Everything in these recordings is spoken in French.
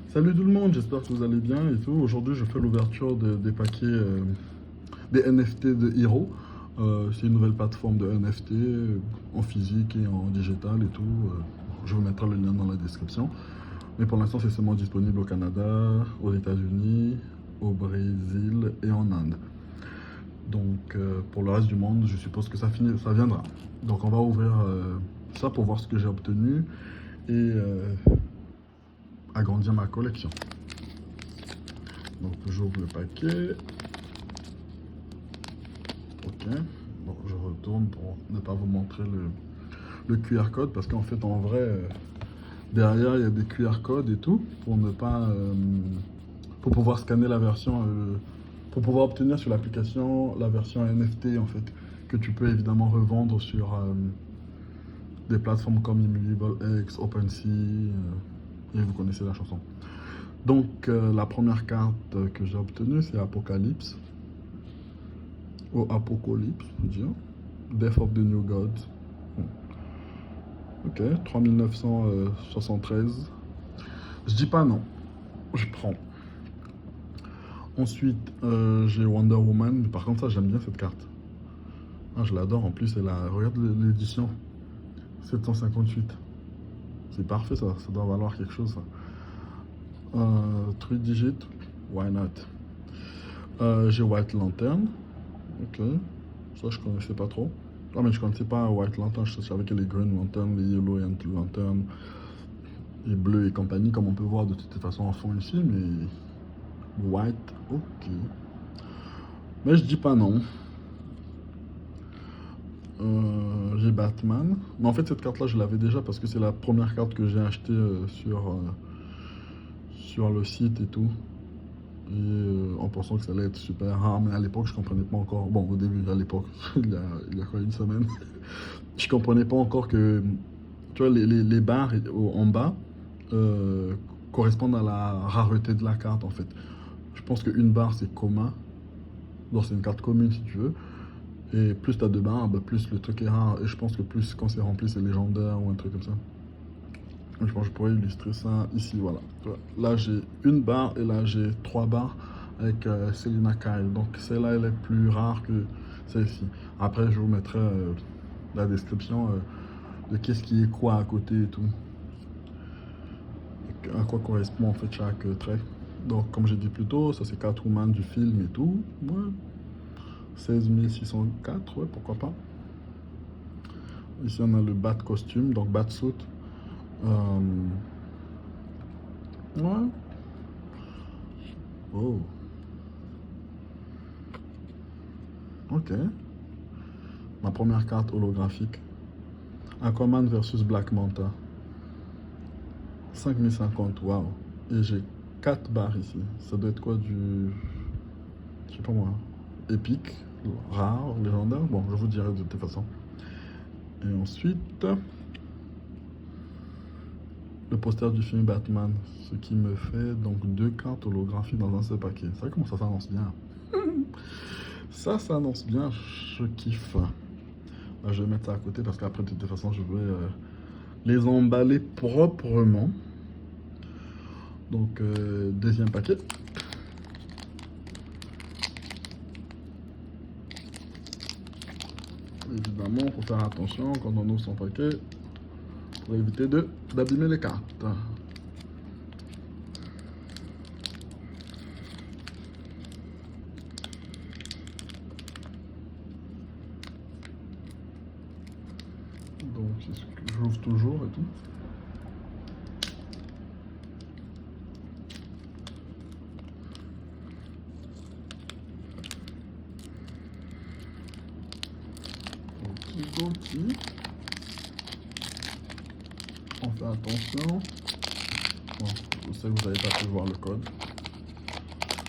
Salut tout le monde, j'espère que vous allez bien et tout. Aujourd'hui, je fais l'ouverture des paquets des NFT de Hero. C'est une nouvelle plateforme de NFT en physique et en digital et tout. Je vous mettrai le lien dans la description. Mais pour l'instant, c'est seulement disponible au Canada, aux États-Unis, au Brésil et en Inde. Donc, pour le reste du monde, je suppose que ça viendra. Donc, on va ouvrir ça pour voir ce que j'ai obtenu et agrandir ma collection. Donc j'ouvre le paquet. Ok. Bon, je retourne pour ne pas vous montrer le QR code parce qu'en fait en vrai derrière il y a des QR codes et tout pour ne pas pour pouvoir scanner la version pour pouvoir obtenir sur l'application la version NFT en fait que tu peux évidemment revendre sur des plateformes comme Immutable X, OpenSea et vous connaissez la chanson. Donc la première carte que j'ai obtenue c'est Apocalypse. Ou Apocalypse, je veux dire. Death of the New Gods. Ok, 3973. Je dis pas non, je prends. Ensuite, j'ai Wonder Woman. Par contre, ça, j'aime bien cette carte. Ah, je l'adore. En plus, regarde l'édition. 758. C'est parfait, ça. Ça doit valoir quelque chose, ça. 3 digits. Why not? J'ai White Lantern. Ok. Ça, je connaissais pas trop. Ah, mais je connaissais pas White Lantern. Je savais qu'il y a les Green Lantern, les Yellow Lantern, les bleus et compagnie, comme on peut voir de toute façon en fond ici. Mais White, ok. Mais je dis pas non. J'ai Batman. Mais en fait, cette carte-là, je l'avais déjà parce que c'est la première carte que j'ai achetée sur le site et tout. Et en pensant que ça allait être super rare. Mais à l'époque, je comprenais pas encore. Bon, au début, à l'époque, il y a quoi, une semaine. Je comprenais pas encore que. Tu vois, les barres en bas euh, correspondent à la rareté de la carte, en fait. Je pense qu'une barre, c'est commun. Donc, c'est une carte commune, si tu veux. Et plus t'as de barres, bah, plus le truc est rare. Et je pense que plus quand c'est rempli, c'est légendaire ou un truc comme ça. Je pense que je pourrais illustrer ça ici, voilà. Là, j'ai une barre et là, j'ai trois barres avec Selena Kyle. Donc, celle-là, elle est plus rare que celle-ci. Après, je vous mettrai la description de qu'est-ce qui est quoi à côté et tout. À quoi correspond en fait chaque trait. Donc, comme j'ai dit plus tôt, ça c'est Catwoman du film et tout. Ouais. 16 604, ouais, pourquoi pas. Ici, on a le bat costume, donc bat suit. Ouais. Oh, ok. Ma première carte holographique. Aquaman versus Black Manta. 5050, waouh. Et j'ai 4 barres ici. Ça doit être quoi du. Je sais pas moi. Épique, rare, légendaire. Bon, je vous dirai de toute façon. Et ensuite, le poster du film Batman. Ce qui me fait donc 2 cartes holographiques dans un seul paquet. Ça commence ça s'annonce bien. Ça s'annonce bien, je kiffe. Là, je vais mettre ça à côté parce qu'après, de toute façon, je vais les emballer proprement. Donc, deuxième paquet. Évidemment, il faut faire attention quand on ouvre son paquet pour éviter d'abîmer les cartes. Donc, c'est ce que j'ouvre toujours et tout. Okidoki. On fait attention. Bon, je sais que vous n'avez pas pu voir le code.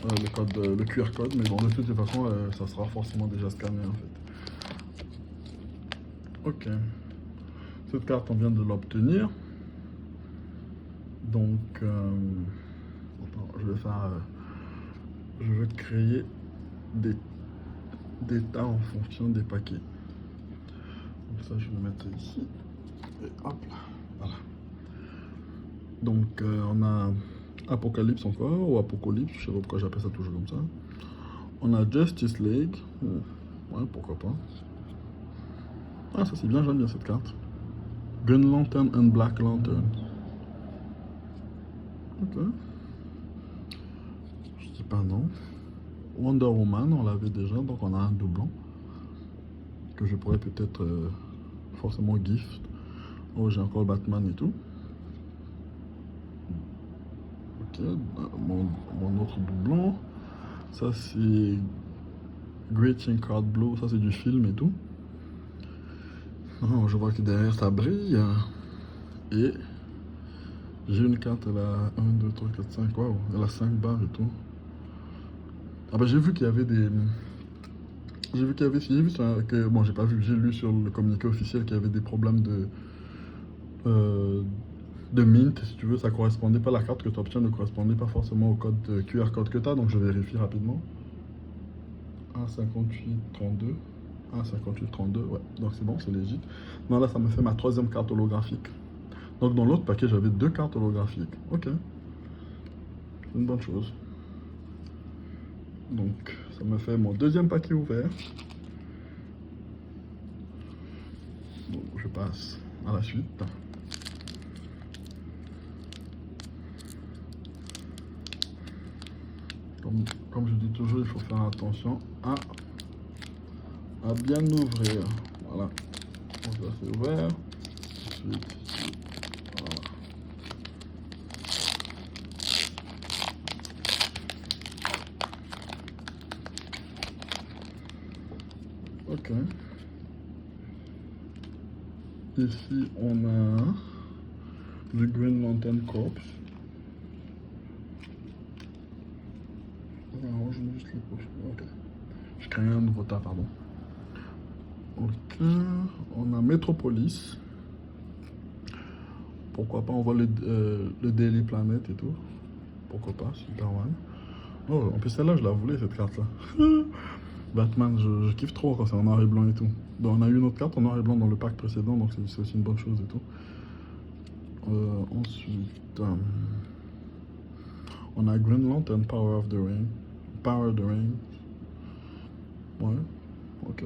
Le QR code, mais bon, de toute façon, ça sera forcément déjà scanné en fait. Ok. Cette carte, on vient de l'obtenir. Donc, je vais faire. Je vais créer des, des tas en fonction des paquets. Donc, ça, je vais mettre ici. Et hop là. Voilà. Donc, on a Apocalypse encore, ou Apocalypse, je sais pas pourquoi j'appelle ça toujours comme ça. On a Justice League. Ouais, pourquoi pas. Ah, ça c'est bien, j'aime bien cette carte. Green Lantern and Black Lantern. Ok. Je dis pas non. Wonder Woman, on l'avait déjà, donc on a un doublon. Que je pourrais peut-être forcément gift. Oh, j'ai encore Batman et tout. Ok, mon autre doublon. Ça c'est Greeting Card Blue, ça c'est du film et tout. Oh, je vois que derrière ça brille. Et j'ai une carte, elle a 1, 2, 3, 4, 5, waouh, elle a 5 barres et tout. Ah bah j'ai vu qu'il y avait des... J'ai vu ça, que... Bon, j'ai pas vu, j'ai lu sur le communiqué officiel qu'il y avait des problèmes euh, de mint, si tu veux, ça correspondait pas, la carte que tu obtiens ne correspondait pas forcément au code QR code que tu as, donc je vérifie rapidement. 1,5832. 1,5832, ouais, donc c'est bon, c'est légit. Non, là, ça me fait ma troisième carte holographique. Donc dans l'autre paquet, j'avais deux cartes holographiques. Ok, c'est une bonne chose. Donc, ça me fait mon deuxième paquet ouvert. Donc, je passe à la suite. Comme je dis toujours, il faut faire attention à bien ouvrir. Voilà. Donc là, c'est ouvert. Ensuite, voilà. Ok. Ici, on a du Green Lantern Corps. Non, je mets juste les poches. Ok. Je crée un nouveau tas, pardon. Ok. On a Metropolis. Pourquoi pas, on voit le Daily Planet et tout. Pourquoi pas, Superman. Oh, en plus celle-là, je la voulais, cette carte-là. Batman, je kiffe trop quand c'est en noir et blanc et tout. Donc, on a eu une autre carte en noir et blanc dans le pack précédent, donc c'est aussi une bonne chose et tout. Ensuite, on a Green Lantern, Power of the Rain. Power of the Rain. Ouais, ok.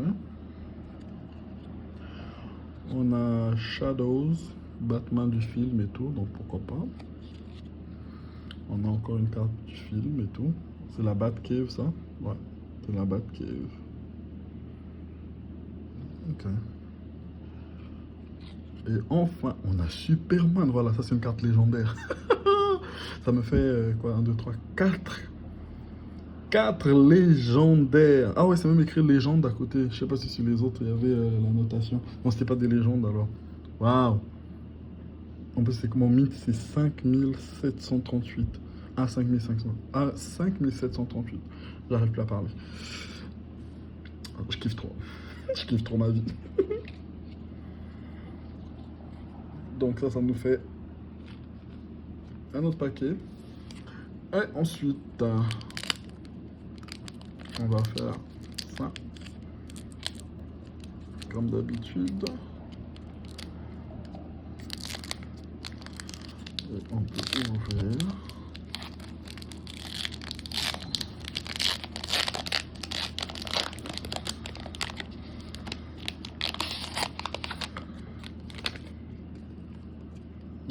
On a Shadows, Batman du film et tout, donc pourquoi pas. On a encore une carte du film et tout. C'est la Batcave, ça? Ouais, c'est la Batcave. Ok. Et enfin, on a Superman. Voilà, ça c'est une carte légendaire. Ça me fait quoi? 1, 2, 3, 4. 4 légendaires. Ah ouais, c'est même écrit légende à côté. Je sais pas si sur les autres il y avait la notation. Non, c'était pas des légendes alors. Waouh. En plus, c'est que mon mythe, c'est 5738. Ah, 5500. Ah, 5738. J'arrive plus à parler. Je kiffe trop. Je kiffe trop ma vie. Donc ça nous fait un autre paquet. Et ensuite, on va faire ça. Comme d'habitude. Et on peut ouvrir.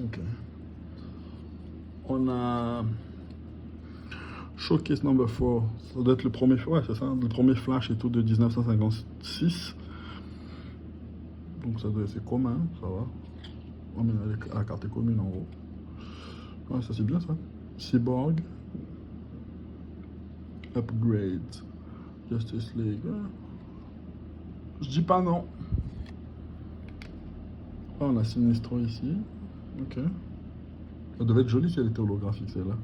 Ok. On a Showcase Number 4. Ça doit être le premier, ouais, c'est ça, le premier Flash et tout de 1956. Donc ça doit être commun, ça va. On met la carte est commune en gros. Ouais, ça c'est bien ça. Cyborg. Upgrade. Justice League. Je dis pas non. Ah, on a Sinestro ici. Ok. Ça devait être joli si elle était holographique celle-là.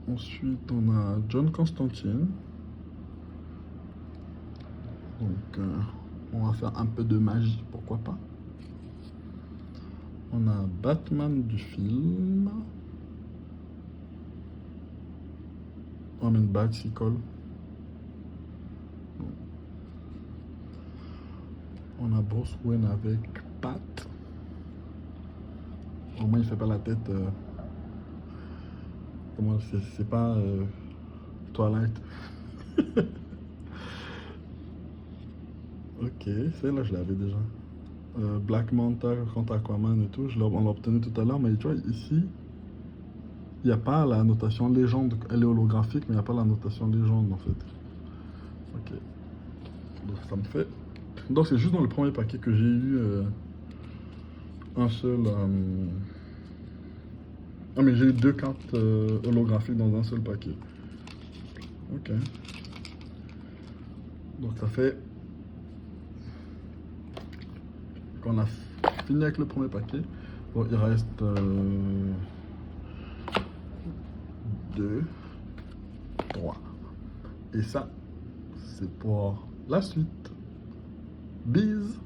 Ensuite, on a John Constantine. Donc, on va faire un peu de magie, pourquoi pas. On a Batman du film. On a une bicycle. On a Bruce Wayne avec Pat. Au moins, il fait pas la tête. Comment c'est pas Twilight. Ok, celle-là, je l'avais déjà. Black Manta contre Aquaman et tout, on l'a obtenu tout à l'heure, mais tu vois, ici, il n'y a pas la notation légende. Elle est holographique, mais il n'y a pas la notation légende en fait. Ok, donc ça me fait. Donc c'est juste dans le premier paquet que j'ai eu un seul. Ah, mais j'ai eu deux cartes holographiques dans un seul paquet. Ok. Donc ça fait qu'on a fini avec le premier paquet. Bon, il reste 2, 3. Et ça, c'est pour la suite. Bise!